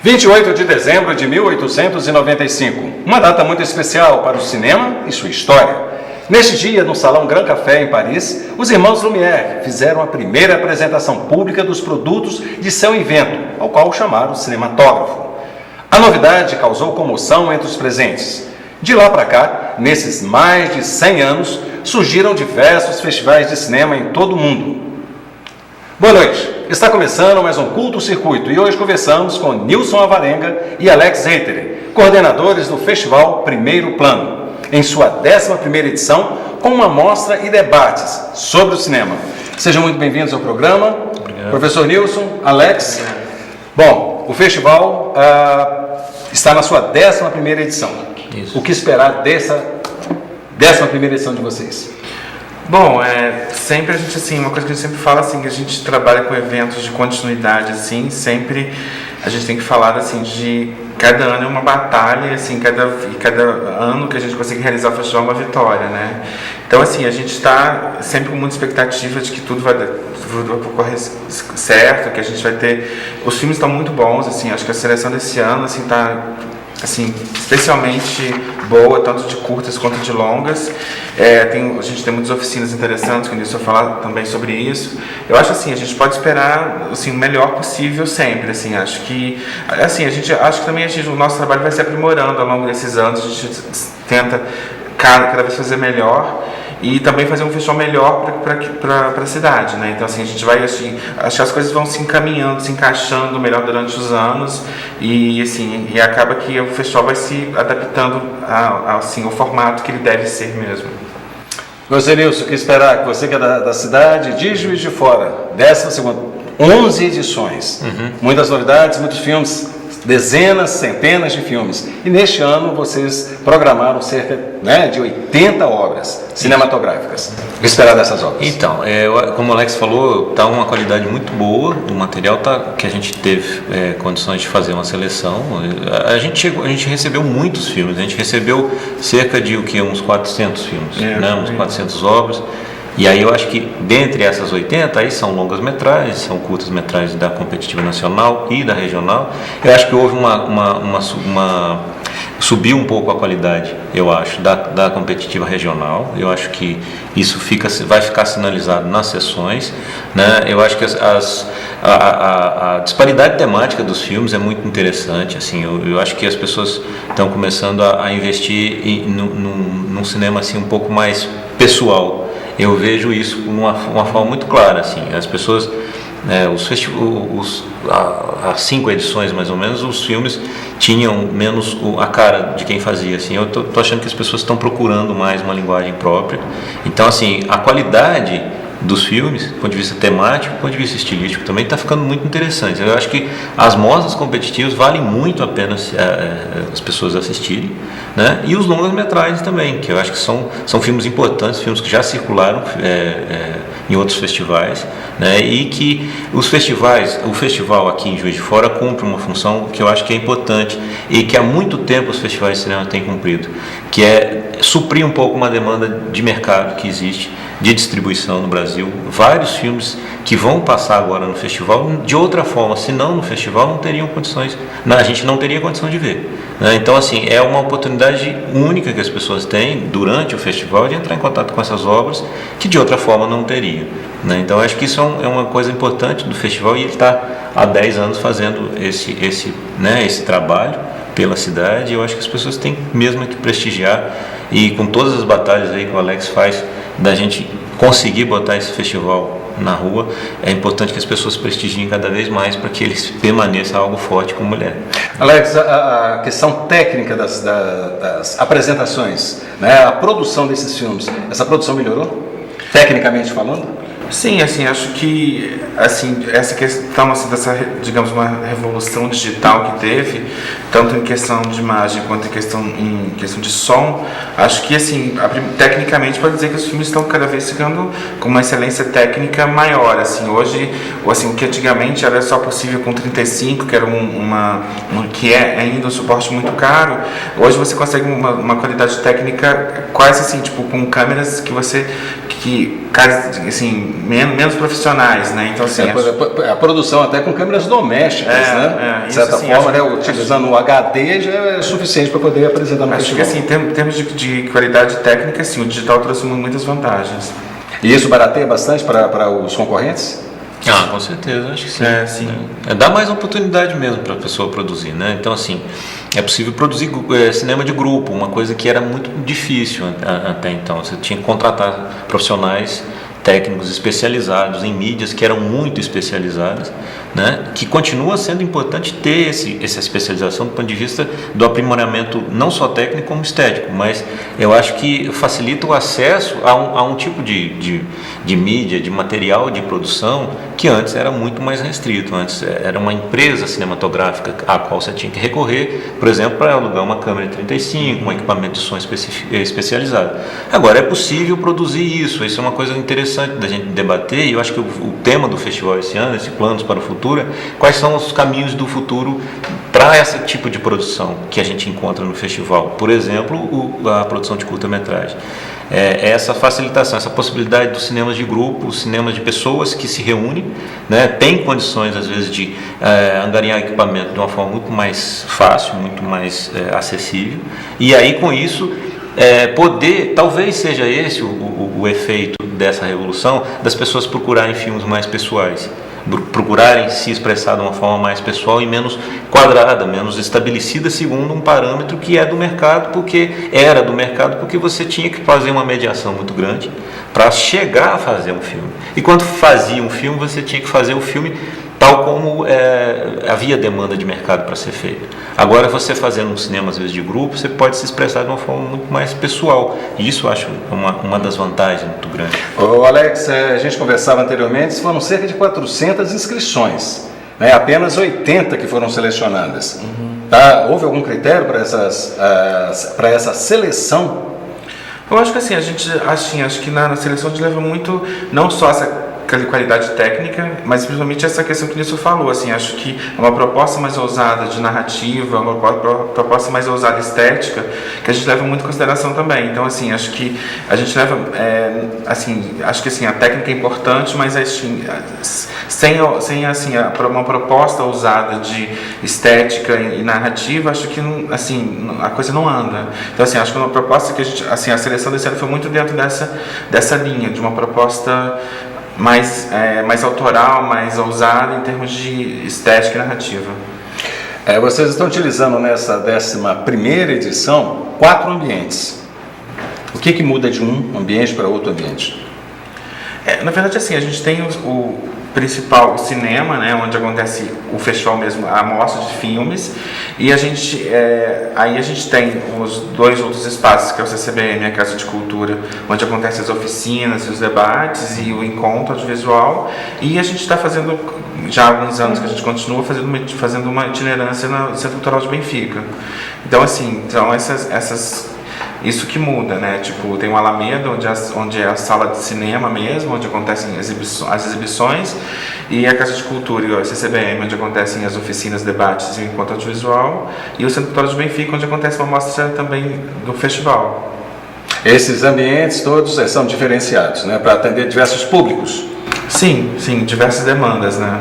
28 de dezembro de 1895, uma data muito especial para o cinema e sua história. Neste dia, no Salão Grand Café, em Paris, os irmãos Lumière fizeram a primeira apresentação pública dos produtos de seu invento, ao qual chamaram cinematógrafo. A novidade causou comoção entre os presentes. De lá para cá, nesses mais de 100 anos, surgiram diversos festivais de cinema em todo o mundo. Boa noite, está começando mais um Culto Circuito e hoje conversamos com Nilson Avarenga e Alex Reiter, coordenadores do Festival Primeiro Plano, em sua 11ª edição, com uma mostra e debates sobre o cinema. Sejam muito bem-vindos ao programa. Obrigado. Professor Nilson, Alex. Bom, o festival está na sua 11ª edição. Isso. O que esperar dessa 11ª edição de vocês? Bom, sempre a gente, assim, uma coisa que a gente sempre fala, assim, que a gente trabalha com eventos de continuidade, assim, sempre a gente tem que falar, assim, de cada ano é uma batalha, assim, cada ano que a gente consegue realizar o festival é uma vitória, né? Então, assim, a gente está sempre com muita expectativa de que tudo vai ocorrer certo, que a gente vai ter... Os filmes estão muito bons, assim, acho que a seleção desse ano, assim, está... assim, especialmente boa, tanto de curtas quanto de longas. A gente tem muitas oficinas interessantes, que o Nilson vai falar também sobre isso. Eu acho assim, a gente pode esperar assim, o melhor possível sempre. Assim, acho que também o nosso trabalho vai se aprimorando ao longo desses anos. A gente tenta cada vez fazer melhor e também fazer um festival melhor para a cidade, né? Então, assim, a gente vai, assim, acho que as coisas vão se encaminhando, se encaixando melhor durante os anos e, assim, e acaba que o festival vai se adaptando ao formato que ele deve ser mesmo. Você, Nilson, o que esperar? Você que é da cidade de Juiz de Fora, 12ª, 11 edições, muitas novidades, muitos filmes, dezenas, centenas de filmes. E neste ano vocês programaram cerca de 80 obras cinematográficas. O que esperar dessas obras? Então, como o Alex falou, está uma qualidade muito boa do material, que a gente teve condições de fazer uma seleção. A gente recebeu muitos filmes, a gente recebeu cerca de uns 400 filmes, uns 400 obras. E aí eu acho que dentre essas 80, aí são longas-metragens, são curtas-metragens da competitiva nacional e da regional. Eu acho que houve subiu um pouco a qualidade, eu acho, da competitiva regional. Eu acho que isso vai ficar sinalizado nas sessões, né? Eu acho que a disparidade temática dos filmes é muito interessante. Assim, eu acho que as pessoas estão começando a investir num cinema assim, um pouco mais pessoal. Eu vejo isso de uma forma muito clara, assim, as pessoas, há 5 edições mais ou menos, os filmes tinham menos a cara de quem fazia, assim, eu tô achando que as pessoas estão procurando mais uma linguagem própria, então, assim, a qualidade dos filmes, do ponto de vista temático, do ponto de vista estilístico, também está ficando muito interessante. Eu acho que as mostras competitivas valem muito a pena as pessoas assistirem, né? E os longas-metragens também, que eu acho que são filmes importantes, filmes que já circularam em outros festivais, né? E que o festival aqui em Juiz de Fora cumpre uma função que eu acho que é importante e que há muito tempo os festivais de cinema têm cumprido, que é suprir um pouco uma demanda de mercado que existe, de distribuição no Brasil. Vários filmes que vão passar agora no festival, de outra forma, se não no festival, não teriam condições, a gente não teria condição de ver, né? Então, assim, é uma oportunidade única que as pessoas têm durante o festival de entrar em contato com essas obras que de outra forma não teriam, né? Então, acho que isso é uma coisa importante do festival e ele está há 10 anos fazendo esse trabalho pela cidade. Eu acho que as pessoas têm mesmo que prestigiar e com todas as batalhas aí que o Alex faz da gente conseguir botar esse festival na rua, é importante que as pessoas prestigiem cada vez mais para que ele permaneça algo forte como ele é. Alex, a questão técnica das apresentações, né, a produção desses filmes, essa produção melhorou? Tecnicamente falando? Sim, assim, acho que assim, essa questão assim, dessa, digamos, uma revolução digital que teve, tanto em questão de imagem quanto em questão de som, acho que assim, tecnicamente pode dizer que os filmes estão cada vez ficando com uma excelência técnica maior. Assim, hoje, assim, o que antigamente era só possível com 35, que era que é ainda um suporte muito caro, hoje você consegue uma qualidade técnica quase assim, tipo, com câmeras que menos profissionais, né? Então assim, A produção até com câmeras domésticas, né? De certa assim, forma, né, utilizando o HD já é suficiente para poder apresentar no acho que festival. assim, em termos de qualidade técnica, assim, o digital trouxe muitas vantagens. E isso barateia bastante para os concorrentes? Ah, com certeza, acho que sim. Sim. Dá mais oportunidade mesmo para a pessoa produzir, né? Então, assim, é possível produzir cinema de grupo, uma coisa que era muito difícil até então. Você tinha que contratar profissionais técnicos especializados em mídias que eram muito especializadas, né? Que continua sendo importante ter essa especialização do ponto de vista do aprimoramento não só técnico como estético, mas eu acho que facilita o acesso a um tipo de mídia, de material de produção que antes era muito mais restrito. Antes era uma empresa cinematográfica a qual você tinha que recorrer, por exemplo, para alugar uma câmera 35, um equipamento de som especializado. Agora é possível produzir isso é uma coisa interessante da gente debater, e eu acho que o tema do festival esse ano, esse Planos para o Futuro, quais são os caminhos do futuro para esse tipo de produção que a gente encontra no festival. Por exemplo, a produção de curta-metragem. Essa facilitação, essa possibilidade dos cinemas de grupo, os cinemas de pessoas que se reúnem, né, tem condições às vezes de angariar equipamento de uma forma muito mais fácil, muito mais acessível, e aí com isso poder, talvez seja esse o efeito dessa revolução, das pessoas procurarem filmes mais pessoais, procurarem se expressar de uma forma mais pessoal e menos quadrada, menos estabelecida segundo um parâmetro que é do mercado, porque era do mercado, porque você tinha que fazer uma mediação muito grande para chegar a fazer um filme. E quando fazia um filme, você tinha que fazer o filme tal como havia demanda de mercado para ser feito. Agora, você fazendo um cinema, às vezes, de grupo, você pode se expressar de uma forma muito mais pessoal. E isso eu acho uma das vantagens muito grandes. Ô Alex, a gente conversava anteriormente, foram cerca de 400 inscrições, né? Apenas 80 que foram selecionadas. Tá? Houve algum critério para essa seleção? Eu acho que assim, acho que na seleção a gente leva muito, não só essa qualidade técnica, mas principalmente essa questão que o Nilson falou, assim, acho que é uma proposta mais ousada de narrativa, uma proposta mais ousada estética, que a gente leva muito em consideração também. Então, assim, acho que a gente leva, acho que assim, a técnica é importante, mas assim, sem assim, uma proposta ousada de estética e narrativa, acho que assim, a coisa não anda. Então, assim, acho que uma proposta que a seleção desse ano foi muito dentro dessa linha, de uma proposta mais autoral, mais ousada em termos de estética e narrativa. Vocês estão utilizando nessa 11ª edição 4 ambientes. O que muda de um ambiente para outro ambiente? Na verdade, assim, a gente tem o principal, o cinema, né, onde acontece o festival mesmo, a mostra de filmes, e aí a gente tem os 2 outros espaços, que é o CCBM, a Casa de Cultura, onde acontecem as oficinas, os debates e o encontro audiovisual, e a gente está fazendo, já há alguns anos que a gente continua fazendo uma itinerância no Centro Cultural de Benfica. Então, assim, isso que muda, né? Tipo, tem o Alameda, onde é a sala de cinema mesmo, onde acontecem as exibições, e a Casa de Cultura, o CCBM, onde acontecem as oficinas, debates e o encontro audiovisual, e o Centro Cultural de Benfica, onde acontece uma mostra também do festival. Esses ambientes todos são diferenciados, né? Para atender diversos públicos. Sim, diversas demandas, né?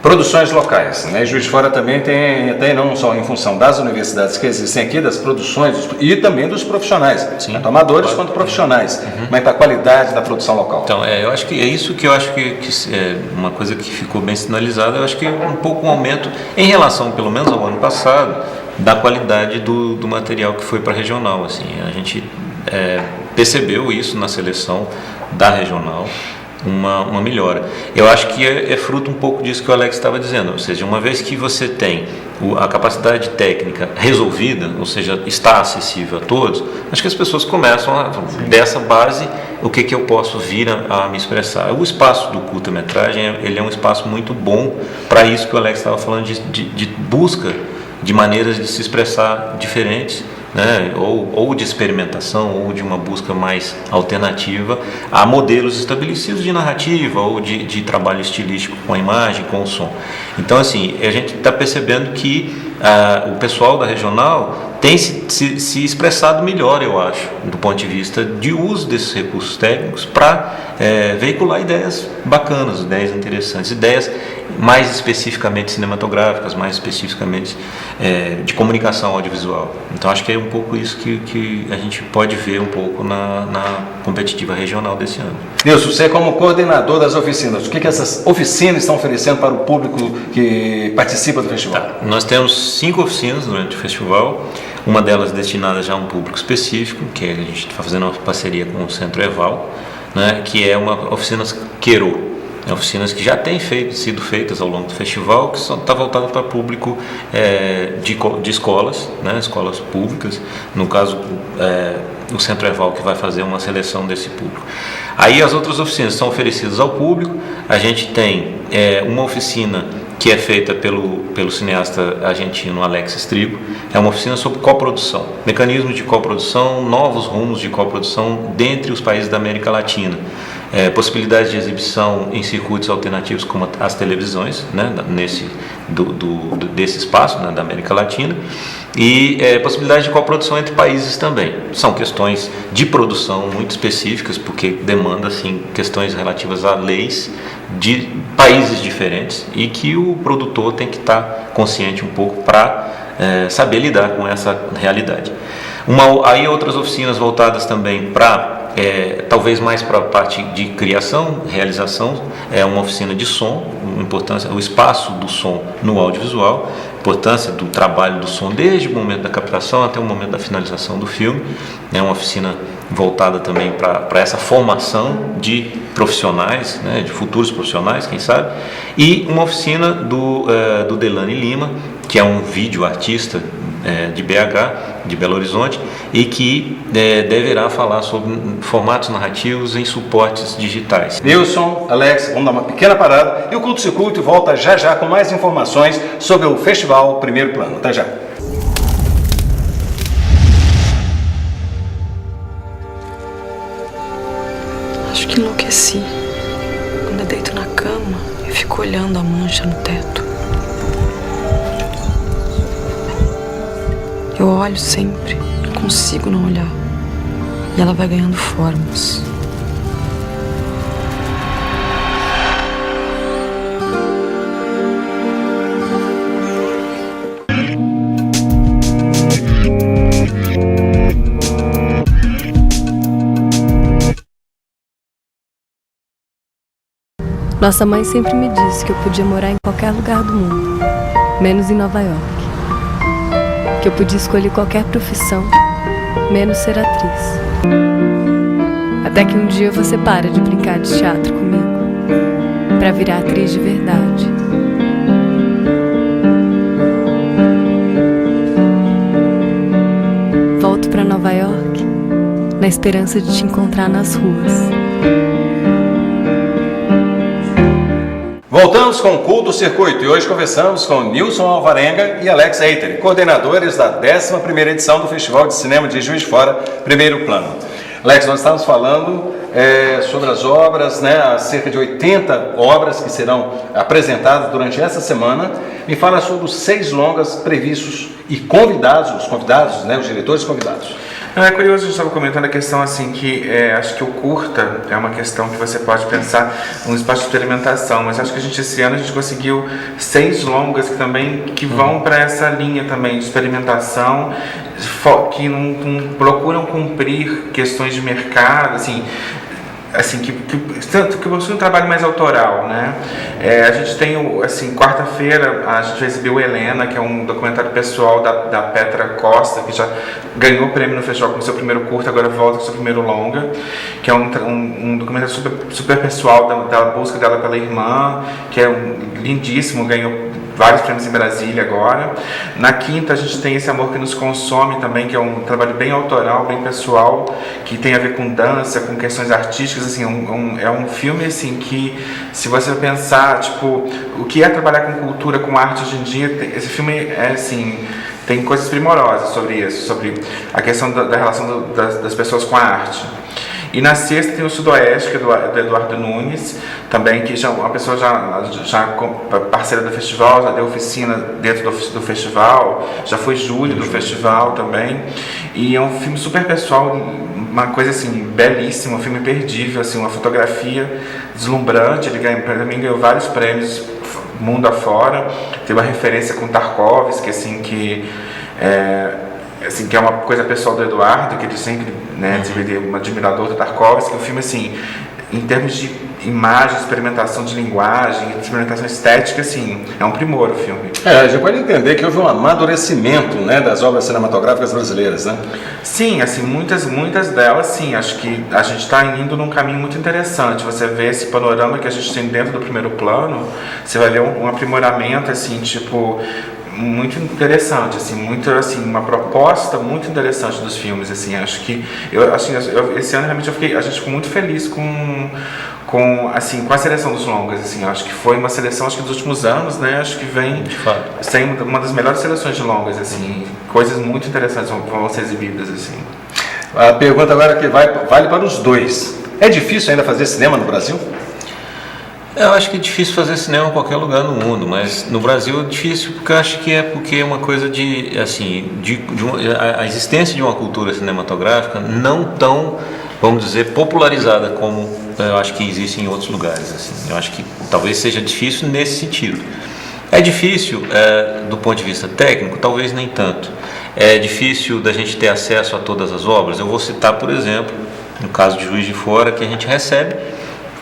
Produções locais, né? Juiz de Fora também tem não só em função das universidades que existem aqui, das produções e também dos profissionais, tanto amadores quanto profissionais. Como é que está a qualidade da produção local? Então, eu acho que é isso que eu acho que é uma coisa que ficou bem sinalizada. Eu acho que um pouco um aumento em relação, pelo menos ao ano passado, da qualidade do material que foi para a regional. Assim, a gente percebeu isso na seleção da regional. Uma melhora. Eu acho que é fruto um pouco disso que o Alex estava dizendo, ou seja, uma vez que você tem a capacidade técnica resolvida, ou seja, está acessível a todos, acho que as pessoas começam dessa base, o que eu posso vir a me expressar. O espaço do curta-metragem, ele é um espaço muito bom para isso que o Alex estava falando, de busca de maneiras de se expressar diferentes, né? ou de experimentação, ou de uma busca mais alternativa a modelos estabelecidos de narrativa ou de trabalho estilístico com a imagem, com o som. Então, assim, a gente está percebendo que o pessoal da regional tem se expressado melhor, eu acho, do ponto de vista de uso desses recursos técnicos para veicular ideias bacanas, ideias interessantes, ideias mais especificamente cinematográficas, mais especificamente de comunicação audiovisual. Então acho que é um pouco isso que a gente pode ver um pouco na competitiva regional desse ano. Nilson, você como coordenador das oficinas, o que essas oficinas estão oferecendo para o público que participa do festival? Nós temos 5 oficinas durante o festival, uma delas destinada já a um público específico, que a gente está fazendo uma parceria com o Centro Eval, né, que é uma oficina Quero. Oficinas que já têm sido feitas ao longo do festival, que está voltada para público de escolas, né, escolas públicas. No caso, o Centro Eval que vai fazer uma seleção desse público. Aí as outras oficinas são oferecidas ao público. A gente tem uma oficina que é feita pelo cineasta argentino Alex Strigo. É uma oficina sobre coprodução, mecanismos de coprodução, novos rumos de coprodução dentre os países da América Latina. Possibilidades de exibição em circuitos alternativos como as televisões, né, desse espaço, né, da América Latina, e possibilidades de coprodução entre países também. São questões de produção muito específicas, porque demanda assim, questões relativas a leis de países diferentes e que o produtor tem que estar consciente um pouco para saber lidar com essa realidade. Aí outras oficinas voltadas também para talvez mais para a parte de criação, realização, uma oficina de som, importância, o espaço do som no audiovisual, importância do trabalho do som desde o momento da captação até o momento da finalização do filme. É uma oficina voltada também para essa formação de profissionais, né, de futuros profissionais, quem sabe, e uma oficina do Delane Lima, que é um vídeo artista de BH, de Belo Horizonte, e que deverá falar sobre formatos narrativos em suportes digitais. Nilson, Alex, vamos dar uma pequena parada e o Culto Circuito volta já com mais informações sobre o Festival Primeiro Plano. Até já. Acho que enlouqueci. Quando eu deito na cama, eu fico olhando a mancha no teto. Eu olho sempre, não consigo não olhar. E ela vai ganhando formas. Nossa mãe sempre me disse que eu podia morar em qualquer lugar do mundo, menos em Nova York. Que eu podia escolher qualquer profissão, menos ser atriz. Até que um dia você para de brincar de teatro comigo, pra virar atriz de verdade. Volto pra Nova York, na esperança de te encontrar nas ruas. Voltamos com o Culto Circuito e hoje conversamos com Nilson Alvarenga e Alex Eiter, coordenadores da 11ª edição do Festival de Cinema de Juiz de Fora, Primeiro Plano. Alex, nós estávamos falando sobre as obras, né, as cerca de 80 obras que serão apresentadas durante essa semana. Me fala sobre os 6 longas previstos e convidados, né, os diretores convidados. É curioso, a gente estava comentando a questão assim que acho que o curta é uma questão que você pode pensar um espaço de experimentação, mas acho que esse ano a gente conseguiu 6 longas que vão para essa linha também de experimentação, que não procuram cumprir questões de mercado, que possui um trabalho mais autoral, né? A gente tem, quarta-feira a gente vai exibir o Helena, que é um documentário pessoal da Petra Costa, que já ganhou o prêmio no festival com seu primeiro curta, agora volta com seu primeiro longa, que é um documentário super pessoal da busca dela pela irmã, que é lindíssimo, ganhou vários prêmios em Brasília agora. Na quinta a gente tem Esse Amor que Nos Consome também, que é um trabalho bem autoral, bem pessoal, que tem a ver com dança, com questões artísticas, é um filme que, se você pensar, o que é trabalhar com cultura, com arte hoje em dia, esse filme tem coisas primorosas sobre isso, sobre a questão da relação das pessoas com a arte. E na sexta tem o Sudoeste, que é do Eduardo Nunes, também, que já uma pessoa já parceira do festival, já deu oficina dentro do festival, já foi júri do festival também. E é um filme super pessoal, uma coisa assim, belíssima, um filme imperdível, assim, uma fotografia deslumbrante. Ele ganhou vários prêmios mundo afora. Tem uma referência com Tarkovsky, assim, que é uma coisa pessoal do Eduardo, que ele sempre, né, ele é um admirador do Tarkovsky. O filme, assim, em termos de imagem, experimentação de linguagem, experimentação estética, assim, é um primor o filme. A gente pode entender que houve um amadurecimento, né, das obras cinematográficas brasileiras, né? Sim, assim, muitas delas, sim. Acho que a gente está indo num caminho muito interessante. Você vê esse panorama que a gente tem dentro do primeiro plano, você vai ver um aprimoramento, assim, tipo, muito interessante, assim, muito, assim, uma proposta muito interessante dos filmes, assim. Acho que esse ano realmente a gente ficou muito feliz com a seleção dos longas, assim. Acho que foi uma seleção, acho que dos últimos anos, né? Acho que vem sendo uma das melhores seleções de longas, assim. Coisas muito interessantes vão ser exibidas, assim. A pergunta agora que vale para os dois. É difícil ainda fazer cinema no Brasil? Eu acho que é difícil fazer cinema em qualquer lugar no mundo, mas no Brasil é difícil porque eu acho que é uma coisa de, assim, a existência de uma cultura cinematográfica não tão, vamos dizer, popularizada como eu acho que existe em outros lugares, assim. Eu acho que talvez seja difícil nesse sentido. É difícil do ponto de vista técnico? Talvez nem tanto. É difícil da gente ter acesso a todas as obras? Eu vou citar, por exemplo, no caso de Juiz de Fora, que a gente recebe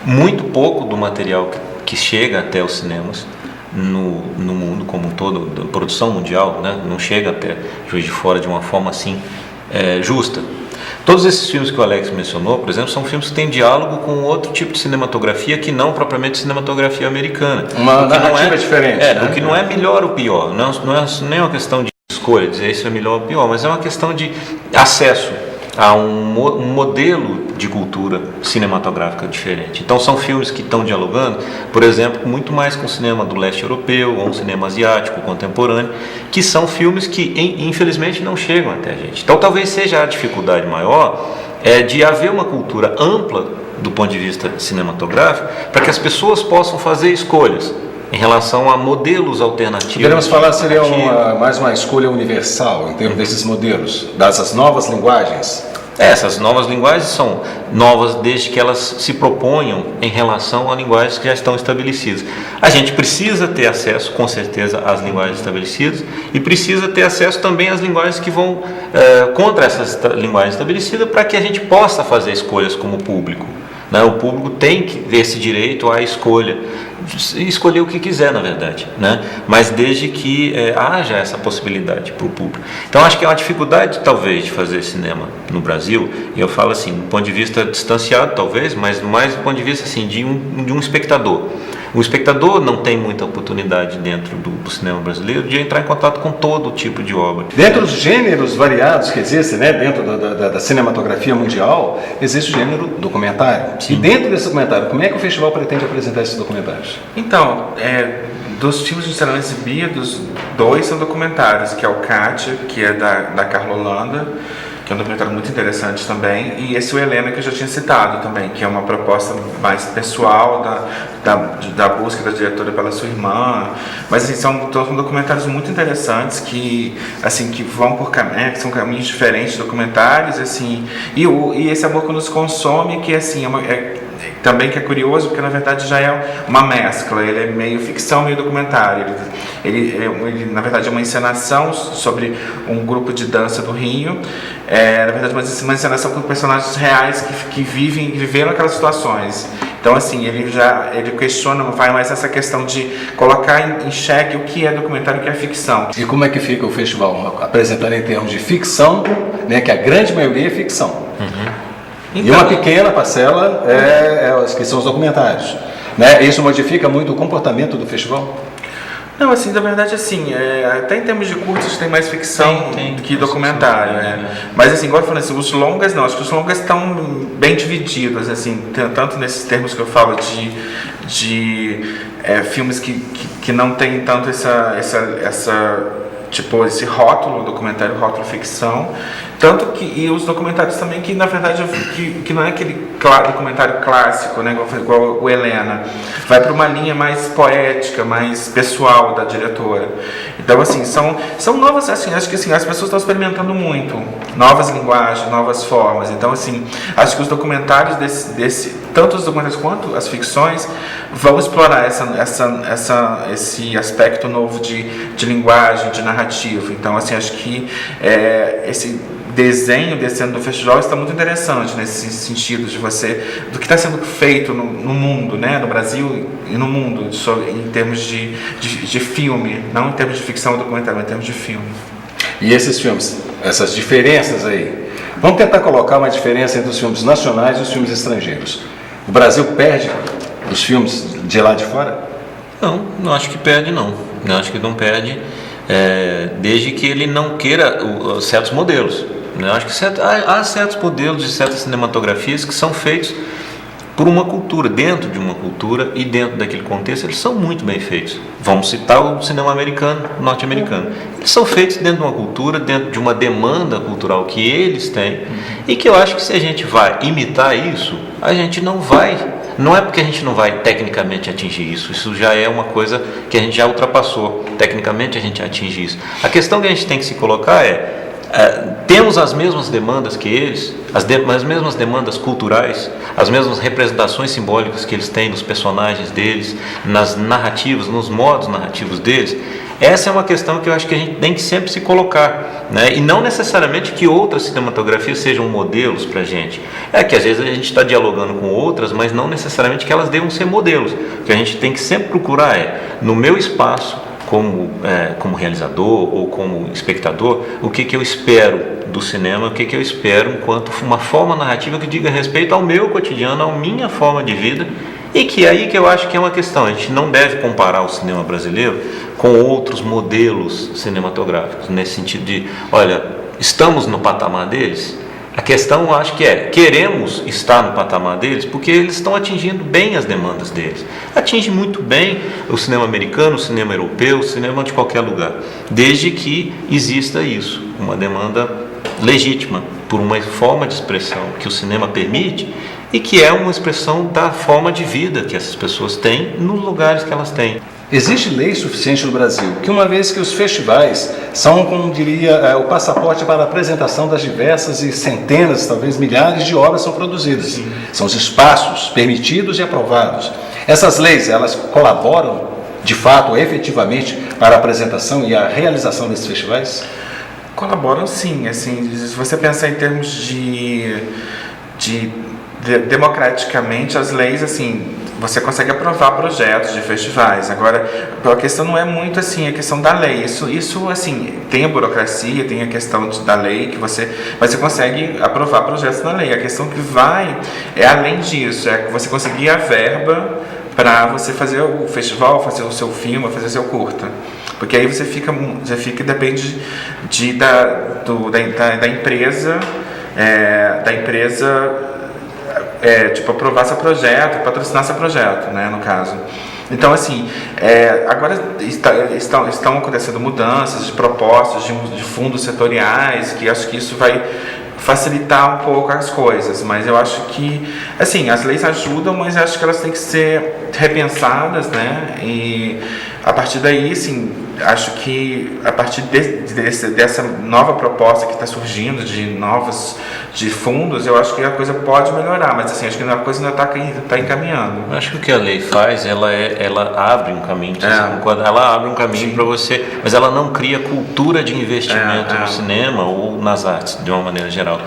muito pouco do material que chega até os cinemas no mundo como um todo, da produção mundial, né? Não chega até Juiz de Fora de uma forma assim justa. Todos esses filmes que o Alex mencionou, por exemplo, são filmes que têm diálogo com outro tipo de cinematografia que não propriamente cinematografia americana. Uma narrativa diferente. O que não é melhor ou pior, não é nem uma questão de escolha, dizer isso é melhor ou pior, mas é uma questão de acesso a um modelo de cultura cinematográfica diferente. Então são filmes que estão dialogando, por exemplo, muito mais com o cinema do leste europeu ou um cinema asiático contemporâneo, que são filmes que infelizmente não chegam até a gente. Então talvez seja a dificuldade maior de haver uma cultura ampla do ponto de vista cinematográfico para que as pessoas possam fazer escolhas em relação a modelos alternativos. Poderíamos falar seria mais uma escolha universal em termos desses modelos, dessas novas linguagens? Essas novas linguagens são novas desde que elas se proponham em relação a linguagens que já estão estabelecidas. A gente precisa ter acesso, com certeza, às linguagens estabelecidas e precisa ter acesso também às linguagens que vão contra essas linguagens estabelecidas para que a gente possa fazer escolhas como público. Né? O público tem esse direito à escolher o que quiser, na verdade, né? Mas desde que haja essa possibilidade para o público. Então acho que é uma dificuldade talvez de fazer cinema no Brasil, e eu falo assim, do ponto de vista distanciado talvez, mas mais do ponto de vista assim, de um espectador. O espectador não tem muita oportunidade dentro do cinema brasileiro de entrar em contato com todo tipo de obra. Dentro dos gêneros variados que existem, né, dentro da cinematografia mundial, existe o gênero documentário. Sim. E dentro desse documentário, como é que o festival pretende apresentar esses documentários? Então, dos filmes que serão exibidos, 2 são documentários, que é o Kátia, que é da Carla Holanda, que é um documentário muito interessante também, e esse o Helena, que eu já tinha citado também, que é uma proposta mais pessoal da busca da diretora pela sua irmã. Mas assim, são documentários muito interessantes que vão por caminhos, que são caminhos diferentes, documentários, assim, e esse Amor que nos consome, que assim também que é curioso, porque na verdade já é uma mescla, ele é meio ficção, meio documentário. Ele na verdade é uma encenação sobre um grupo de dança do Rio, na verdade uma encenação com personagens reais que viveram aquelas situações. Então assim, ele questiona, vai mais essa questão de colocar em xeque o que é documentário e o que é ficção. E como é que fica o festival apresentando em termos de ficção, né, que a grande maioria é ficção? Uhum. Então, e uma pequena parcela que são os documentários, né? Isso modifica muito o comportamento do festival? Não, assim, na verdade, assim, até em termos de curtas tem mais ficção do que documentário, né? Mas assim, igual eu falei, assim, os longas não, acho que os longas estão bem divididos, assim, tanto nesses termos que eu falo de filmes que não tem tanto tipo esse rótulo, documentário, rótulo ficção, tanto que, e os documentários também que na verdade que não é aquele documentário clássico, né, igual o Helena, vai para uma linha mais poética, mais pessoal da diretora. Então assim, são novas, assim, acho que assim, as pessoas estão experimentando muito, novas linguagens, novas formas. Então assim, acho que os documentários tanto os documentários quanto as ficções vão explorar esse aspecto novo de linguagem, de narrativa. Então assim, acho que esse desenho desse ano do festival está muito interessante nesse sentido do que está sendo feito no mundo, né, no Brasil e no mundo, em termos de filme, não em termos de ficção ou documentário, mas em termos de filme. E esses filmes, essas diferenças aí, vamos tentar colocar uma diferença entre os filmes nacionais e os filmes estrangeiros. O Brasil perde os filmes de lá de fora? Não acho que perde não acho que não perde, desde que ele não queira certos modelos. Eu acho que há certos modelos de certas cinematografias que são feitos por uma cultura, dentro de uma cultura, e dentro daquele contexto eles são muito bem feitos. Vamos citar o cinema americano, norte-americano. Eles são feitos dentro de uma cultura, dentro de uma demanda cultural que eles têm, e que eu acho que se a gente vai imitar isso, a gente não é porque a gente não vai tecnicamente atingir isso já é uma coisa que a gente já ultrapassou, tecnicamente a gente atinge isso. A questão que a gente tem que se colocar temos as mesmas demandas que eles, as mesmas demandas culturais, as mesmas representações simbólicas que eles têm nos personagens deles, nas narrativas, nos modos narrativos deles. Essa é uma questão que eu acho que a gente tem que sempre se colocar, né? E não necessariamente que outras cinematografias sejam modelos para a gente. Que às vezes a gente está dialogando com outras, mas não necessariamente que elas devam ser modelos. O que a gente tem que sempre procurar no meu espaço, como realizador ou como espectador, o que eu espero do cinema, o que eu espero enquanto uma forma narrativa que diga respeito ao meu cotidiano, à minha forma de vida, e que é aí que eu acho que é uma questão. A gente não deve comparar o cinema brasileiro com outros modelos cinematográficos, nesse sentido de, olha, estamos no patamar deles. A questão, eu acho que queremos estar no patamar deles porque eles estão atingindo bem as demandas deles. Atinge muito bem o cinema americano, o cinema europeu, o cinema de qualquer lugar, desde que exista isso, uma demanda legítima por uma forma de expressão que o cinema permite e que é uma expressão da forma de vida que essas pessoas têm nos lugares que elas têm. Existe lei suficiente no Brasil, que uma vez que os festivais são, como diria, o passaporte para a apresentação das diversas e centenas, talvez milhares de obras são produzidas. São os espaços permitidos e aprovados. Essas leis, elas colaboram, de fato, efetivamente, para a apresentação e a realização desses festivais? Colaboram sim, assim, se você pensar em termos de democraticamente, as leis, assim, você consegue aprovar projetos de festivais. Agora, a questão não é muito assim a questão da lei. Isso assim, tem a burocracia, tem a questão da lei mas você consegue aprovar projetos na lei. A questão que vai além disso, que você conseguir a verba para você fazer o festival, fazer o seu filme, fazer o seu curta. Porque aí você depende da empresa, tipo, aprovar seu projeto, patrocinar seu projeto, né, no caso. Então, assim, agora estão acontecendo mudanças de propostas de fundos setoriais, que acho que isso vai facilitar um pouco as coisas, mas eu acho que, assim, as leis ajudam, mas eu acho que elas têm que ser repensadas, né, e a partir daí, assim, acho que a partir dessa nova proposta que está surgindo de fundos, eu acho que a coisa pode melhorar, mas assim, acho que a coisa ainda está encaminhando. Eu acho que o que a lei faz, ela abre um caminho, ela abre um caminho para você, mas ela não cria cultura de investimento no cinema ou nas artes, de uma maneira geral.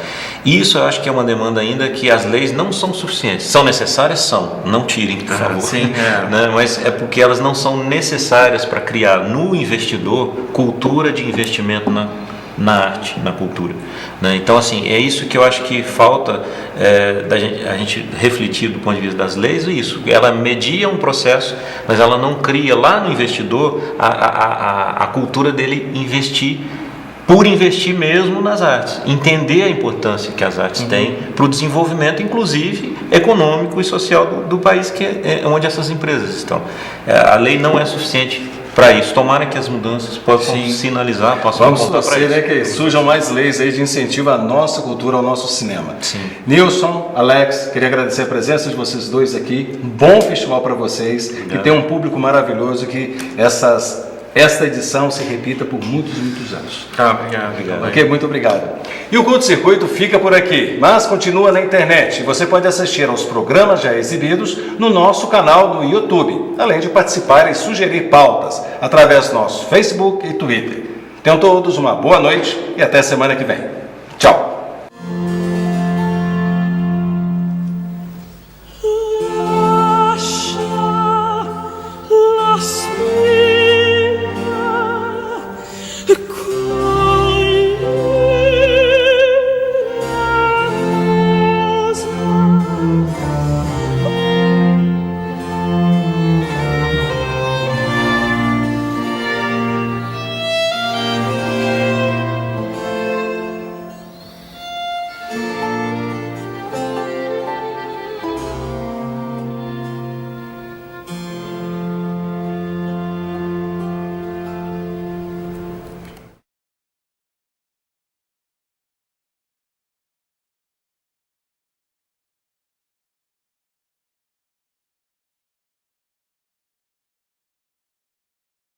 Isso eu acho que é uma demanda ainda que as leis não são suficientes. São necessárias? São. Não tirem, por favor. Sim, né? Mas é porque elas não são necessárias para criar no investidor cultura de investimento na arte, na cultura, né? Então, assim, é isso que eu acho que falta a gente refletir do ponto de vista das leis. Isso, ela media um processo, mas ela não cria lá no investidor a cultura dele investir por investir mesmo nas artes, entender a importância que as artes têm para o desenvolvimento, inclusive econômico e social do país onde essas empresas estão. A lei não é suficiente para isso. Tomara que as mudanças possam sinalizar, possam Vamos apontar para torcer, isso. né, que surjam mais leis aí de incentivo à nossa cultura, ao nosso cinema. Sim. Nilson, Alex, queria agradecer a presença de vocês dois aqui. Um bom festival para vocês, que tem um público maravilhoso, que esta edição se repita por muitos e muitos anos. Obrigado. Ok, muito obrigado. E o Curto Circuito fica por aqui, mas continua na internet. Você pode assistir aos programas já exibidos no nosso canal no YouTube, além de participar e sugerir pautas através do nosso Facebook e Twitter. Tenham todos uma boa noite e até semana que vem. Tchau!